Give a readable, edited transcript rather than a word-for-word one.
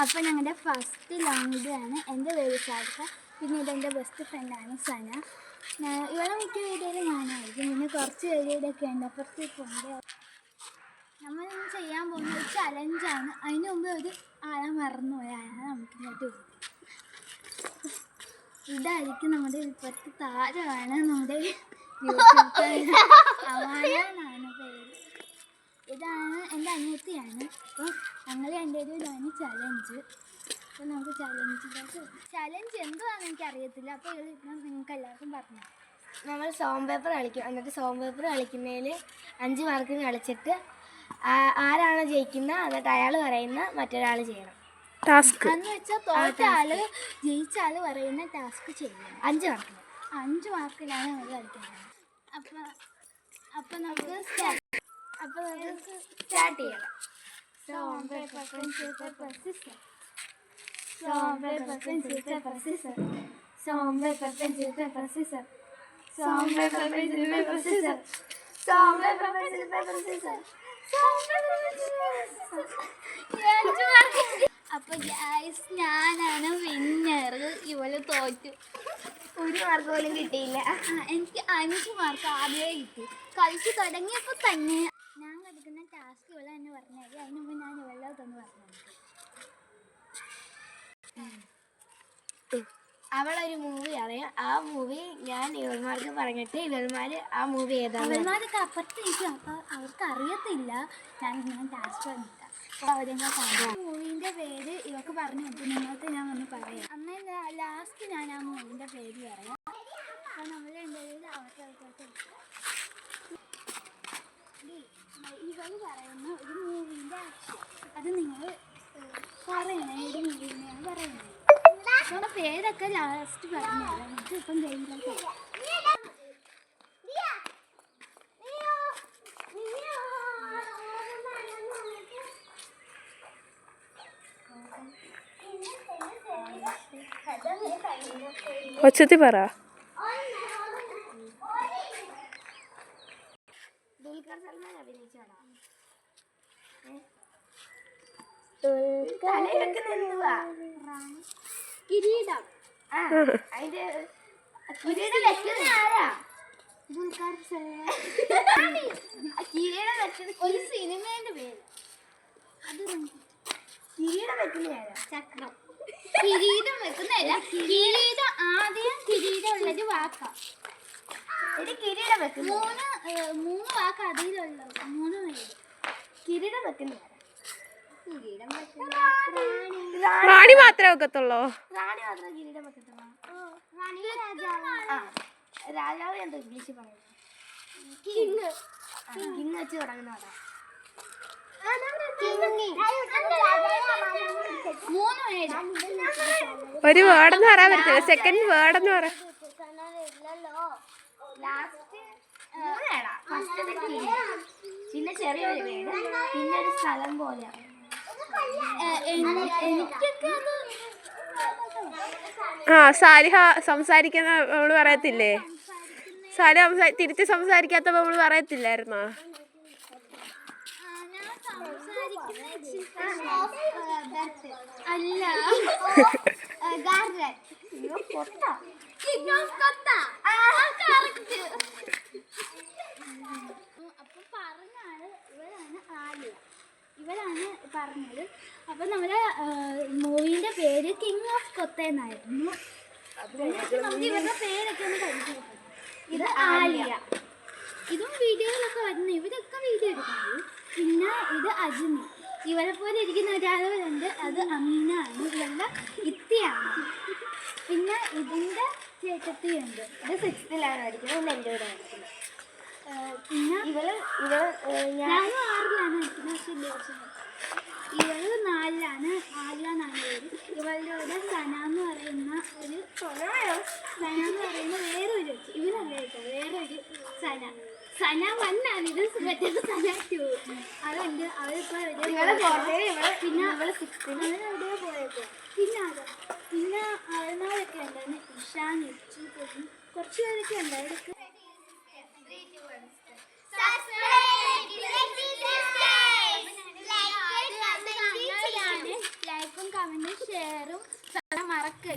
അപ്പം ഞങ്ങളുടെ first long video ആണ്. എൻ്റെ പേര് സാരിക, പിന്നെ ഇതെൻ്റെ ബെസ്റ്റ് ഫ്രണ്ടാണ് സന. ഇവിടെ മിക്ക വീഡിയോയിൽ ഞാനായിരിക്കും, പിന്നെ കുറച്ച് വീഡിയോയിലൊക്കെ ഉണ്ട്. അപ്പുറത്ത് ഉണ്ട്. നമ്മളിന്ന് ചെയ്യാൻ പോകുന്ന ഒരു ചലഞ്ചാണ്. അതിന് മുമ്പ് ഒരു ആളെ മറന്നുപോയാണ് നമുക്കിങ്ങോട്ട് പോകും. ഇതായിരിക്കും നമ്മുടെ ഇപ്പോഴത്തെ താരമാണ് നമ്മുടെ അമാനാണ് പേര്. ഇതാണ് എൻ്റെ അനിയത്തിയാണ്. അപ്പം ഞങ്ങൾ എൻ്റെ ഒരു ഇതാണ് ചലഞ്ച്. അപ്പം നമുക്ക് ചലഞ്ച് എന്തുവാണെന്ന് എനിക്കറിയത്തില്ല. അപ്പോൾ ഇതിപ്പം നിങ്ങൾക്ക് എല്ലാവർക്കും പറഞ്ഞു. നമ്മൾ സോം പേപ്പർ കളിക്കും. എന്നിട്ട് സോം പേപ്പർ കളിക്കുന്നതിൽ 5 മാർക്കിന് കളിച്ചിട്ട് ആരാണ് ജയിക്കുന്നത് എന്നിട്ട് അയാൾ പറയുന്ന മറ്റൊരാൾ ചെയ്യണം ടാസ്ക് എന്ന് വെച്ചാൽ തോറ്റാൾ ജയിച്ചാൽ പറയുന്ന ടാസ്ക് ചെയ്യണം. 5 മാർക്കിന് 5 മാർക്കിലാണ് നമ്മൾ കളിക്കുന്നത്. അപ്പം നമുക്ക് സ്റ്റാർട്ട് ചെയ്യണം. സോം പേപ്പർ സിസർ സോം പേപ്പർ സിസർ സോം പേപ്പർ സിസർ സോം പേപ്പർ സിസർ സോം പേപ്പർ സിസർ. അപ്പൊ ഗൈസ്, ഞാനാണ് വിന്നർ. ഇവള് തോറ്റു. 1 മാർക്ക് പോലും കിട്ടിയില്ല. എനിക്ക് 5 മാർക്ക് ആദ്യമേ കിട്ടി. കളിച്ച് തുടങ്ങിയപ്പോൾ തന്നെ ഞാൻ കളിക്കുന്ന ടാസ്ക് ഇവളെ തന്നെ പറഞ്ഞത്. അതിന് മുമ്പ് ഞാൻ ഇവളെ തന്നെ പറഞ്ഞു. അവളൊരു മൂവി അറിയാം. ആ മൂവി ഞാൻ ഇവന്മാർക്ക് പറഞ്ഞിട്ട് ഇവന്മാർ ആ മൂവി ഏതാണ്. ഇവന്മാരൊക്കെ അപ്പുറത്തേക്കും. അപ്പോൾ അവർക്ക് അറിയത്തില്ല ഞാൻ ടാസ്ക് പറഞ്ഞിട്ടാണ്. അപ്പോൾ അവരെന്താ കാണാം. മൂവീൻ്റെ പേര് ഇവർക്ക് പറഞ്ഞു കൊടുത്തു. നിങ്ങൾക്ക് ഞാൻ ഒന്ന് പറയാം. അന്നേ ലാസ്റ്റ് ഞാൻ ആ മൂവീൻ്റെ പേര് പറയാം. അപ്പോൾ നമ്മൾ എന്തായാലും അവർക്ക് ഇവർ പറയുന്ന ഒരു മൂവീൻ്റെ ആക്ഷൻ അത് നിങ്ങൾ പറയണേ. ഒരു മൂവീനെയാണ് പറയുന്നത്. അപ്പോൾ പേരൊക്കെ ലാസ്റ്റ് പറഞ്ഞു തരാം. നമുക്ക് ഇപ്പം ഗെയിമിലൊക്കെ ഒച്ചത്തി പറ. ദുൽഖർ സൽമാൻ അഭിനയിച്ചാണ്. കിരീടം. അതിന്റെ കിരീടം വെക്കുന്ന ആരാ? ദുൽഖർ സൽമാൻ. കിരീടം വെക്കുന്ന ഒരു സിനിമേന്റെ പേര്. അത് കിരീടം വെക്കുന്ന ആരാ? ചക്രം. കിരീടം വെക്കുന്നതല്ല. കിരീടം ആദ്യം കിരീടം ഉള്ളൊരു വാക്കാ. കിരീടം വെക്കുന്ന 3 വാക്ക് അതിലുള്ള 3 പേര്. കിരീടം വെക്കുന്ന ആരാ? കിരീടം വെക്കുന്ന റാണി മാത്രമേ വെക്കത്തുള്ളൂ. റാണി മാത്രം കിരീടം വെക്കത്തുള്ളൂ. രാജാവ് എന്താ ഇംഗ്ലീഷിൽ പറയുന്നത്? കിങ്. കിങ് വെച്ച് തുടങ്ങുന്നതാ. 3 പേര്. ഒരു വേർഡെന്ന് പറയാൻ പറ്റില്ല. സെക്കൻഡ് വേർഡെന്ന് പറയാം. പിന്നെ ചെറിയൊരു വീട്, പിന്നെ ഒരു സ്ഥലം പോലെയാണ്. എനിക്കൊക്കെ സാലിഹ സംസാരിക്കുന്ന അവള് പറയത്തില്ലേ? സാലിഹ തിരിച്ച് സംസാരിക്കാത്തപ്പോ അവള് പറയത്തില്ലായിരുന്നോ? അല്ല. അപ്പൊ പറഞ്ഞാണ് ഇവരാണ് ആലിയ. ഇവരാണ് പറഞ്ഞത്. അപ്പൊ നമ്മുടെ മൂവിന്റെ പേര് കിങ് ഓഫ് കൊത്ത എന്നായിരുന്നു. നമുക്ക് ഇവരുടെ പേരൊക്കെ ഒന്ന് പഠിച്ചു. ഇത് ആലിയ. ഇതും വീഡിയോയിലൊക്കെ വരുന്നു. ഇവരൊക്കെ വീഡിയോ എടുക്കുന്നത്. പിന്നെ ഇത് അജ്മി. ഇവരെ പോലെ ഇരിക്കുന്ന ഒരാളുണ്ട്. അത് അമീന ആണ്. ഇവരുടെ ഇത്തിയാണ്. പിന്നെ ഇതിൻ്റെ ചേട്ടത്തിയുണ്ട്. ഇത് 6th പഠിക്കുന്നത്. എൻ്റെ കൂടെ പഠിക്കുന്നത്. പിന്നെ ഞാനും 6ലാണ് പഠിക്കുന്നത്. പക്ഷേ ഇവള് 4ലാണ്. ആലിയാന്നാണ് പേര്. ഇവളുടെ കൂടെ സന എന്ന് പറയുന്ന വേറൊരു ഇവരല്ല കേട്ടോ, വേറൊരു സന 1 ആണ്. ഇത് മറ്റേത് സന 2. അതുണ്ട്. അവരിപ്പോൾ പിന്നെ അവരെവിടെ പോയേക്കോ. പിന്നെ അവന്മാരൊക്കെ ഉണ്ടായിരുന്നു. ഇഷാൻ, എച്ചു, കുറച്ച് പേരൊക്കെ ഉണ്ടായിരുന്നു. ലൈക്കും കമന്റും ഷെയറും മറക്കരുത്.